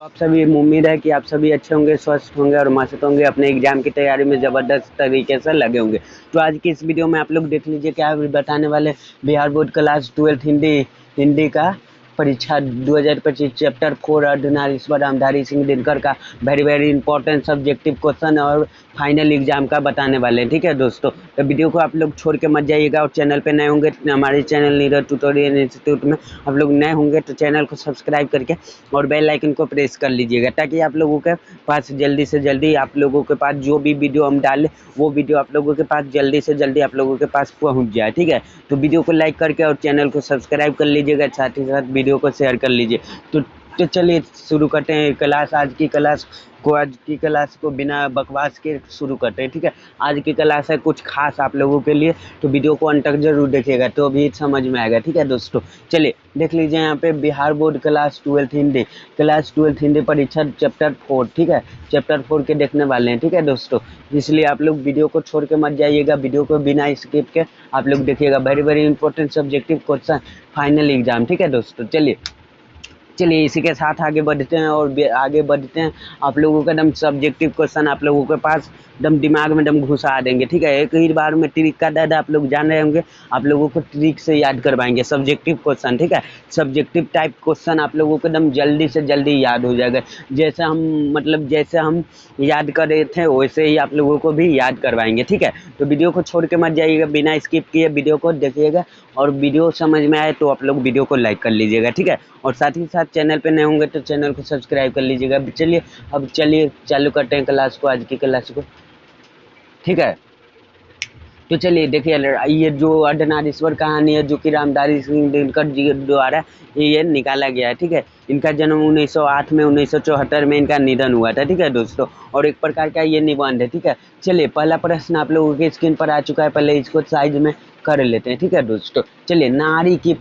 आप सभी उम्मीद है कि आप सभी अच्छे होंगे, स्वस्थ होंगे और मस्त होंगे, अपने एग्जाम की तैयारी में ज़बरदस्त तरीके से लगे होंगे। तो आज की इस वीडियो में आप लोग देख लीजिए क्या बताने वाले। बिहार बोर्ड क्लास 12 हिंदी हिंदी का परीक्षा 2025 चैप्टर 4 अर्धनारीश्वर रामधारी सिंह दिनकर का very very important subjective question और फाइनल एग्जाम का बताने वाले हैं। ठीक है दोस्तों, तो वीडियो को आप लोग छोड़ के मत जाइएगा और चैनल पे नए होंगे तो हमारे चैनल नीरज ट्यूटोरियल इंस्टीट्यूट में आप लोग नए होंगे तो चैनल को सब्सक्राइब करके और बेल आइकन को प्रेस कर लीजिएगा, ताकि आप लोगों के पास जल्दी से जल्दी आप लोगों के पास जो भी वीडियो हम डालें वो वीडियो आप लोगों के पास जल्दी से जल्दी आप लोगों के पास पहुंच जाए। ठीक है, तो वीडियो को लाइक करके और चैनल को सब्सक्राइब कर लीजिएगा, साथ ही साथ वीडियो को शेयर कर लीजिए। तो चलिए शुरू करते हैं क्लास। आज की क्लास को बिना बकवास के शुरू करते हैं। ठीक है, आज की क्लास है कुछ खास आप लोगों के लिए, तो वीडियो को अंत तक जरूर देखिएगा तो अभी समझ में आएगा। ठीक है दोस्तों, चलिए देख लीजिए यहाँ पे बिहार बोर्ड क्लास 12 हिंदी परीक्षा चैप्टर 4। ठीक है, चैप्टर 4 के देखने वाले हैं। ठीक है दोस्तों, इसलिए आप लोग वीडियो को छोड़ के मत जाइएगा, वीडियो को बिना स्किप के आप लोग देखिएगा। Very very important subjective question final exam. ठीक है दोस्तों, चलिए इसी के साथ आगे बढ़ते हैं आगे बढ़ते हैं। आप लोगों का एकदम सब्जेक्टिव क्वेश्चन आप लोगों के पास एकदम दिमाग में एकदम घुसा देंगे। ठीक है, एक ही बार में ट्रिक का दर्द आप लोग जान रहे होंगे, आप लोगों को ट्रिक से याद करवाएंगे सब्जेक्टिव क्वेश्चन। ठीक है, सब्जेक्टिव टाइप क्वेश्चन आप लोगों को एकदम जल्दी से जल्दी याद हो जाएगा। जैसे हम याद कर रहे थे वैसे ही आप लोगों को भी याद करवाएंगे। ठीक है, तो वीडियो को छोड़ के मत जाइएगा, बिना स्किप किए वीडियो को देखिएगा और वीडियो समझ में आए तो आप लोग वीडियो को लाइक कर लीजिएगा। ठीक है, और साथ ही साथ चैनल पे नए होंगे तो चैनल को सब्सक्राइब कर लीजिएगा। चलिए चालू करते हैं क्लास को, आज की क्लास को। ठीक है, तो चलिए देखिए, ये जो अर्धनारीश्वर कहानी है जो कि रामधारी सिंह दिनकर जी द्वारा ये निकाला गया है। ठीक है, इनका जन्म 1908 में 1974 में इनका निधन हुआ था। ठीक है दोस्तों, और एक प्रकार का ये निबंध है। ठीक है, चलिए पहला प्रश्न आप लोगों के स्क्रीन पर आ चुका है, पहले इसको साइज में कर लेते हैं। ठीक है दोस्तों, चलिए नारी की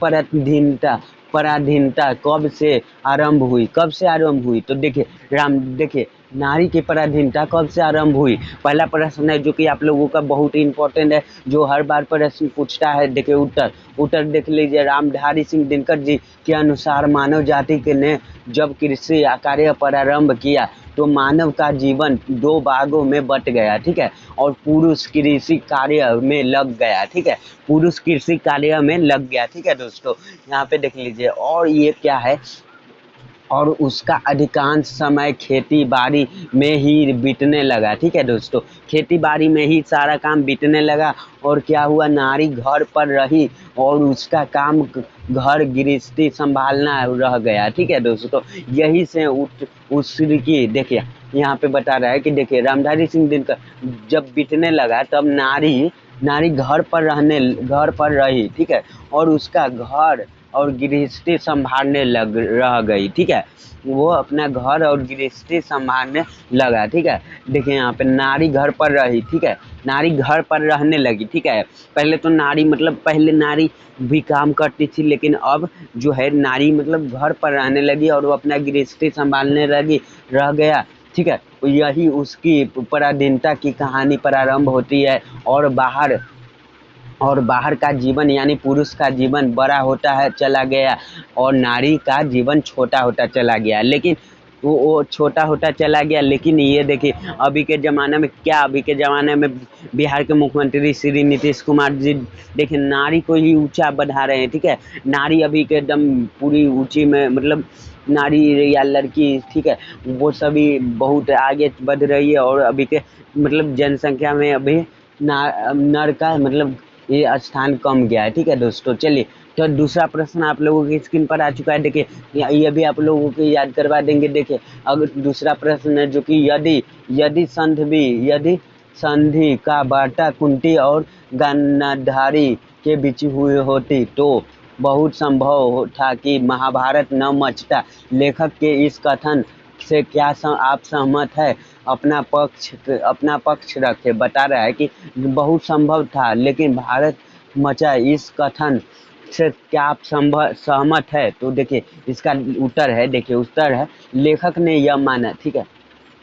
पराधीनता कब से आरंभ हुई? तो देखिए नारी की पराधीनता कब से आरंभ हुई, पहला प्रश्न है जो कि आप लोगों का बहुत ही इंपॉर्टेंट है, जो हर बार प्रश्न पूछता है। देखिए उत्तर देख लीजिए। रामधारी सिंह दिनकर जी के अनुसार मानव जाति के ने जब कृषि कार्य प्रारंभ किया तो मानव का जीवन दो भागों में बट गया। ठीक है, और पुरुष कृषि कार्य में लग गया। ठीक है, पुरुष कृषि कार्य में लग गया। ठीक है दोस्तों, यहाँ पे देख लीजिए। और ये क्या है, और उसका अधिकांश समय खेती बाड़ी में ही बीतने लगा। ठीक है दोस्तों, खेती बाड़ी में ही सारा काम बीतने लगा। और क्या हुआ, नारी घर पर रही और उसका काम घर गृहस्थी संभालना रह गया। ठीक है दोस्तों, यही से उसकी देखिए यहाँ पे बता रहा है कि देखिए रामधारी सिंह दिनकर जब बीतने लगा तब नारी घर पर रही। ठीक है, और उसका घर और गृहस्थी संभालने लग रह गई। ठीक है, वो अपना घर और गृहस्थी संभालने लगा। ठीक है, देखिए यहाँ पे नारी घर पर रही। ठीक है, नारी घर पर रहने लगी। ठीक है, पहले नारी भी काम करती थी, लेकिन अब जो है नारी घर पर रहने लगी और वो अपना गृहस्थी संभालने लगी, रह गया। ठीक है, यही उसकी पराधीनता की कहानी प्रारंभ होती है। और बाहर का जीवन यानी पुरुष का जीवन बड़ा होता है चला गया और नारी का जीवन छोटा होता चला गया। लेकिन वो छोटा होता चला गया, लेकिन ये देखिए अभी के ज़माने में बिहार के मुख्यमंत्री श्री नीतीश कुमार जी देखिए नारी को ही ऊंचा बढ़ा रहे हैं। ठीक है, नारी अभी के एकदम पूरी ऊंची में नारी या लड़की, ठीक है, वो सभी बहुत आगे बढ़ रही है। और अभी के जनसंख्या में अभी नर का ये स्थान कम गया है। ठीक है दोस्तों, चलिए तो दूसरा प्रश्न आप लोगों की स्क्रीन पर आ चुका है। देखिए ये भी आप लोगों को याद करवा देंगे। देखिए अगर दूसरा प्रश्न है जो कि यदि संधि का वार्ता कुंती और गांधारी के बीच हुई होती तो बहुत संभव था कि महाभारत न मचता। लेखक के इस कथन से क्या आप सहमत है? अपना पक्ष रखे। बता रहा है कि बहुत संभव था लेकिन भारत मचा, इस कथन से क्या आप सहमत है? तो देखिए इसका उत्तर है लेखक ने यह माना। ठीक है,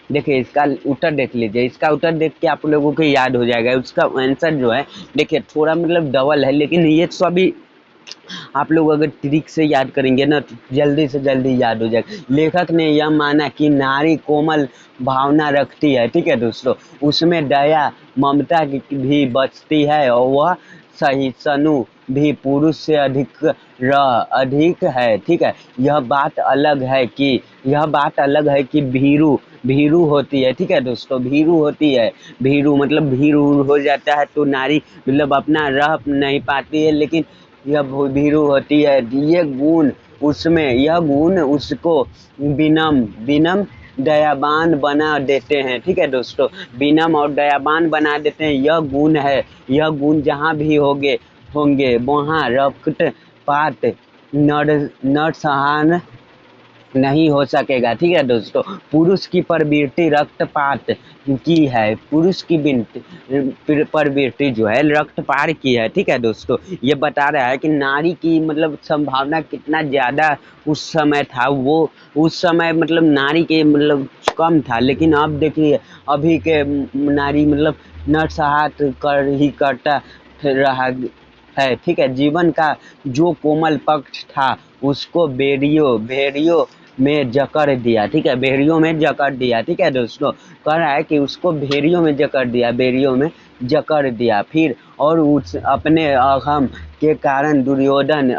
देखिए इसका उत्तर देख लीजिए, इसका उत्तर देख के आप लोगों को याद हो जाएगा। उसका आंसर जो है देखिए थोड़ा डबल है, लेकिन ये सभी आप लोग अगर ट्रिक से याद करेंगे ना तो जल्दी से जल्दी याद हो जाएगा। लेखक ने यह माना कि नारी कोमल भावना रखती है, ठीक है दोस्तों, उसमें दया ममता की भी बचती है और वह सहिष्णु भी पुरुष से अधिक है, ठीक है। यह बात अलग है कि भीरू भीरू होती है, ठीक है दोस्तों, भीरू होती है। भीरू मतलब भीरू हो जाता है तो नारी मतलब अपना रह नहीं पाती है, लेकिन यह भीरू होती है। यह गुण उसको विनम्र दयावान बना देते हैं, ठीक है दोस्तों, विनम्र और दयावान बना देते हैं। यह गुण जहाँ भी होंगे वहाँ रक्तपात नरसंहार नहीं हो सकेगा, ठीक है दोस्तों। पुरुष की प्रवृत्ति रक्तपात की है, पुरुष की प्रवृत्ति जो है रक्तपात की है, ठीक है दोस्तों। ये बता रहा है कि नारी की मतलब संभावना कितना ज़्यादा उस समय था। वो उस समय मतलब नारी के मतलब कम था, लेकिन अब देखिए अभी के नारी मतलब नरसंहार करता रहा है, ठीक है। जीवन का जो कोमल पक्ष था उसको भेड़ियों में जकड़ दिया, ठीक है, भेड़ियों में जकड़ दिया, ठीक है दोस्तों। कह रहा है कि उसको भेड़ियों में जकड़ दिया, भेड़ियों में जकड़ दिया। फिर और उस अपने अहम के कारण दुर्योधन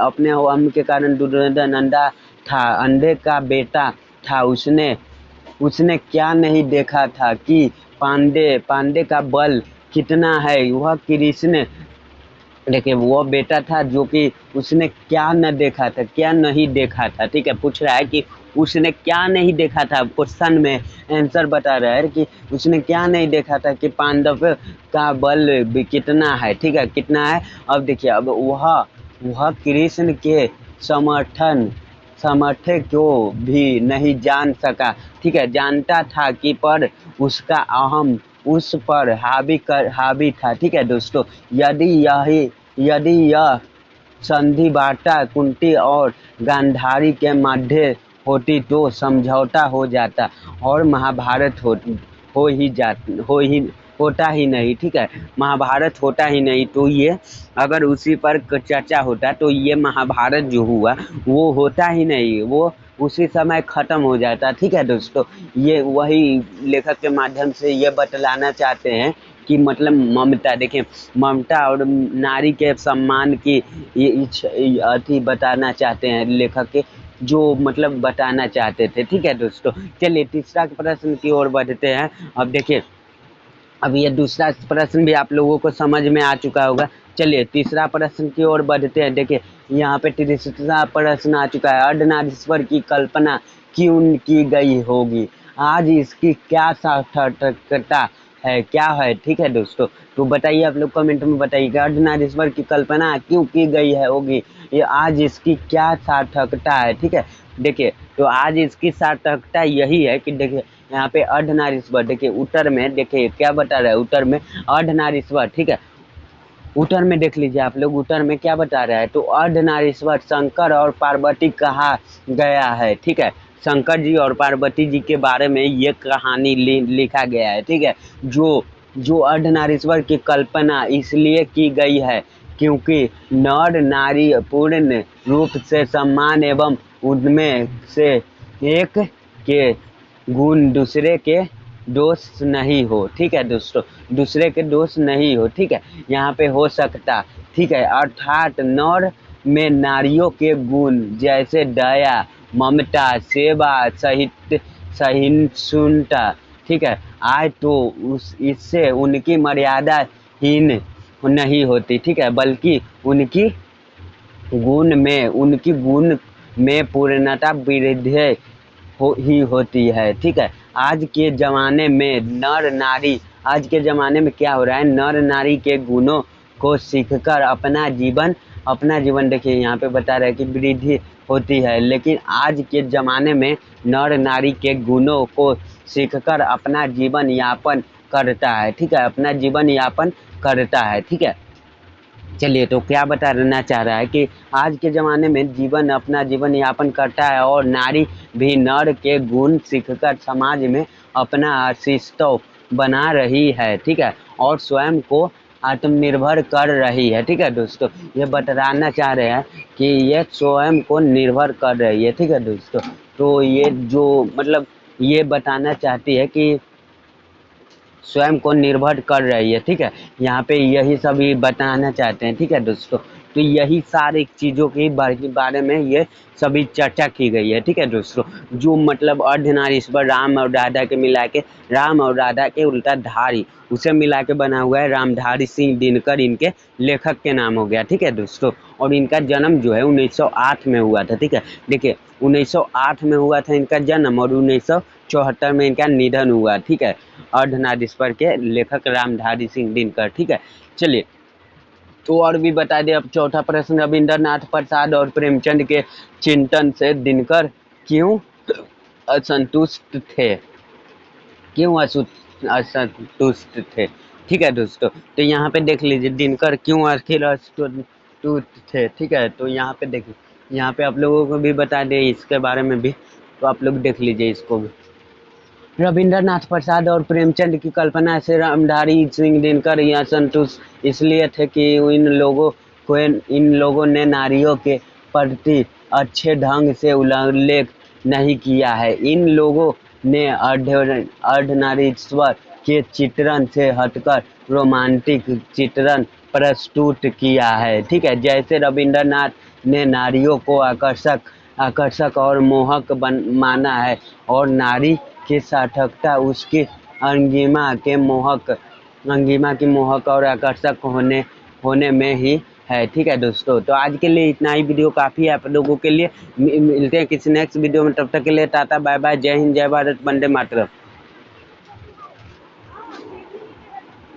अंधे का बेटा था। उसने क्या नहीं देखा था कि पांडे का बल कितना है। वह कृष्ण देखिए वो बेटा था जो कि उसने क्या न देखा था, क्या नहीं देखा था, ठीक है। पूछ रहा है कि उसने क्या नहीं देखा था, क्वेश्चन में आंसर बता रहा है कि उसने क्या नहीं देखा था कि पांडव का बल भी कितना है, ठीक है, कितना है। अब देखिए अब वह कृष्ण के समर्थ को भी नहीं जान सका, ठीक है। जानता था कि पर उसका अहम उस पर हावी था, ठीक है दोस्तों। यदि यह संधि वार्ता कुंती और गांधारी के मध्य होती तो समझौता हो जाता और महाभारत होता ही नहीं, ठीक है। महाभारत होता ही नहीं, तो ये अगर उसी पर चर्चा होता तो ये महाभारत जो हुआ वो होता ही नहीं, वो उसी समय खत्म हो जाता, ठीक है दोस्तों। ये वही लेखक के माध्यम से ये बतलाना चाहते हैं कि मतलब ममता, देखें ममता और नारी के सम्मान की ये अथी बताना चाहते हैं लेखक के, जो मतलब बताना चाहते थे, ठीक है दोस्तों। चलिए तीसरा प्रश्न की ओर बढ़ते हैं। अब देखिए अब ये दूसरा प्रश्न भी आप लोगों को समझ में आ चुका होगा। चलिए तीसरा प्रश्न की ओर बढ़ते हैं। देखिए यहाँ पे तीसरा प्रश्न आ चुका है। अर्धनारीश्वर की कल्पना क्यों की गई होगी, आज इसकी क्या सार्थकता है, क्या है, ठीक है दोस्तों। तो बताइए आप लोग कमेंट में बताइएगा अर्धनारीश्वर की कल्पना क्यों की गई है होगी, ये आज इसकी क्या सार्थकता है, ठीक है। देखिए तो आज इसकी सार्थकता यही है कि देखिए यहाँ पे अर्धनारीश्वर, देखिए उत्तर में देखिए क्या बता रहा है, उत्तर में अर्धनारीश्वर, ठीक है। उत्तर में देख लीजिए आप लोग, उत्तर में क्या बता रहा है, तो अर्धनारीश्वर शंकर और पार्वती कहा गया है, ठीक है। शंकर जी और पार्वती जी के बारे में ये कहानी लिखा गया है, ठीक है। जो अर्धनारीश्वर की कल्पना इसलिए की गई है क्योंकि नर नारी पूर्ण रूप से समान एवं उनमें से एक के गुण दूसरे के दोष नहीं हो, ठीक है दोस्तों, दूसरे के दोष नहीं हो, ठीक है। यहाँ पे हो सकता, ठीक है, अर्थात नर में नारियों के गुण जैसे दया ममता सेवा सहिष्णुता, ठीक है, आए तो इससे उनकी मर्यादा हीन नहीं होती, ठीक है, बल्कि उनकी गुण में पूर्णता वृद्धि ही होती है, ठीक है। आज के ज़माने में आज के ज़माने में क्या हो रहा है, नर नारी के गुणों को सीखकर अपना जीवन देखिए यहाँ पे बता रहे हैं कि वृद्धि होती है, लेकिन आज के ज़माने में नर नारी के गुणों को सीखकर अपना जीवन यापन करता है, ठीक है, अपना जीवन यापन करता है, ठीक है। चलिए तो क्या बताना चाह रहा है कि आज के ज़माने में अपना जीवन यापन करता है और नारी भी नर के गुण सीखकर समाज में अपना अस्तित्व बना रही है, ठीक है, और स्वयं को आत्मनिर्भर कर रही है। ठीक है दोस्तों, ये बताना चाह रहे हैं कि ये स्वयं को निर्भर कर रही है। ठीक है दोस्तों, तो ये जो मतलब ये बताना चाहती है कि स्वयं को निर्भर कर रही है। ठीक है, यहाँ पे यही सभी बताना चाहते हैं। ठीक है दोस्तों, तो यही सारी चीज़ों के बारे में ये सभी चर्चा की गई है। ठीक है दोस्तों, जो मतलब अर्धनारीश्वर राम और राधा के मिला के, राम और राधा के उल्टा धारी, उसे मिला के बना हुआ है रामधारी सिंह दिनकर, इनके लेखक के नाम हो गया। ठीक है दोस्तों, और इनका जन्म जो है 1908 में हुआ था। ठीक है, देखिए 1908 में हुआ था इनका जन्म और 1974 में इनका निधन हुआ। ठीक है, अर्धनारीश्वर के लेखक रामधारी सिंह दिनकर। ठीक है, चलिए तो और भी बता दें। अब चौथा प्रश्न, रविंद्रनाथ प्रसाद और प्रेमचंद के चिंतन से दिनकर क्यों असंतुष्ट थे? क्यों असंतुष्ट थे? ठीक है दोस्तों, तो यहाँ पे देख लीजिए दिनकर क्यों आखिर असंतुष्ट थे। ठीक है, तो यहाँ पे देखिए, यहाँ पे आप लोगों को भी बता दें इसके बारे में भी, तो आप लोग देख लीजिए इसको भी। रविंद्रनाथ प्रसाद और प्रेमचंद की कल्पना से रामधारी सिंह दिनकर यह संतुष्ट इसलिए थे कि इन लोगों ने नारियों के प्रति अच्छे ढंग से उल्लेख नहीं किया है। इन लोगों ने अर्धनारीश्वर के चित्रण से हटकर रोमांटिक चित्रण प्रस्तुत किया है। ठीक है, जैसे रविंद्रनाथ ने नारियों को आकर्षक और मोहक माना है और नारी की सार्थकता उसकी अंगिमा की मोहक और आकर्षक होने में ही है। ठीक है दोस्तों, तो आज के लिए इतना ही, वीडियो काफ़ी है आप लोगों के लिए। मिलते हैं किसी नेक्स्ट वीडियो में, तब तक के लिए टाटा बाय बाय, जय हिंद, जय भारत, वंदे मातरम।